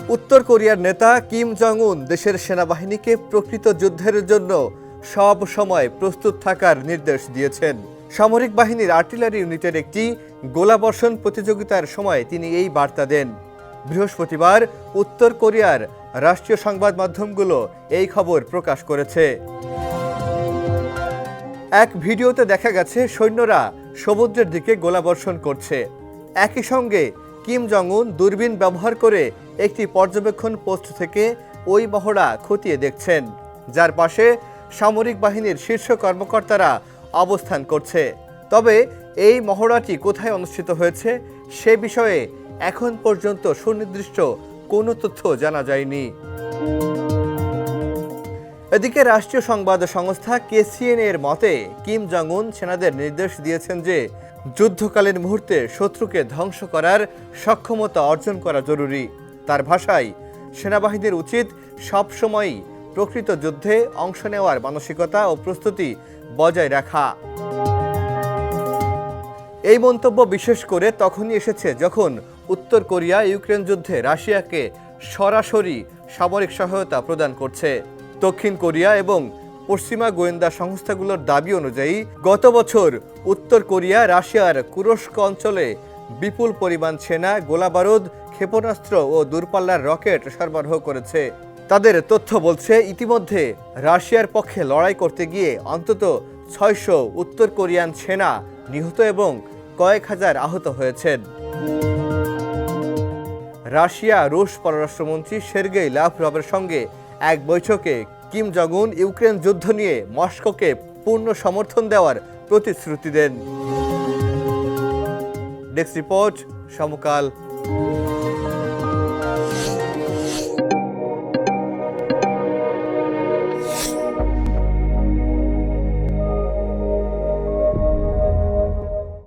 উত্তর কোরিয়ার নেতা কিম জং উন দেশের সেনাবাহিনীকে প্রকৃত যুদ্ধের জন্য সব সময় প্রস্তুত থাকার নির্দেশ দিয়েছেন। সামরিক বাহিনীর আর্টিলারি ইউনিটের একটি গোলাবর্ষণ প্রতিযোগিতার সময় তিনি এই বার্তা দেন। বৃহস্পতিবার উত্তর কোরিয়ার রাষ্ট্রীয় সংবাদ মাধ্যমগুলো এই খবর প্রকাশ করেছে। এক ভিডিওতে দেখা গেছে সৈন্যরা সমুদ্রের দিকে গোলাবর্ষণ করছে। একই সঙ্গে কিম জং উন দূরবীন ব্যবহার করে একটি পর্যবেক্ষণ পোস্ট থেকে ওই মহড়া খতিয়ে দেখছেন, যার পাশে সামরিক বাহিনীর শীর্ষ কর্মকর্তারা অবস্থান করছে। তবে এই মহড়াটি কোথায় অনুষ্ঠিত হয়েছে সে বিষয়ে এখন পর্যন্ত সুনির্দিষ্ট কোনো তথ্য জানা যায়নি। এদিকে রাষ্ট্রীয় সংবাদ সংস্থা KCNA এর মতে কিম জং উন সেনাদের নির্দেশ দিয়েছেন যে যুদ্ধকালীন মুহূর্তে শত্রুকে ধ্বংস করার সক্ষমতা অর্জন করা জরুরি। তার ভাষায়, সেনাবাহিনীর উচিত সবসময়ই প্রকৃত যুদ্ধে অংশ নেওয়ার মানসিকতা ও প্রস্তুতি বজায় রাখা। এই মন্তব্য বিশেষ করে তখনই এসেছে যখন উত্তর কোরিয়া ইউক্রেন যুদ্ধে রাশিয়াকে সরাসরি সামরিক সহায়তা প্রদান করছে। দক্ষিণ কোরিয়া এবং পশ্চিমা গোয়েন্দা সংস্থাগুলোর দাবি অনুযায়ী গত বছর উত্তর কোরিয়া রাশিয়ার কুরস্ক অঞ্চলে বিপুল পরিমাণ সেনা, গোলাবারুদ, ক্ষেপণাস্ত্র ও দূরপাল্লার রকেট সরবরাহ করেছে। তাদের তথ্য বলছে ইতিমধ্যে রাশিয়ার পক্ষে লড়াই করতে গিয়ে অন্তত 600 উত্তর কোরিয়ান সেনা নিহত এবং কয়েক হাজার আহত হয়েছেন। রাশিয়া রুশ পররাষ্ট্রমন্ত্রী সের্গেই লাভরভের সঙ্গে এক বৈঠকে কিম জং উন ইউক্রেন যুদ্ধ নিয়ে মস্কোকে পূর্ণ সমর্থন দেওয়ার প্রতিশ্রুতি দেন। ডেস্ক রিপোর্ট, সমকাল।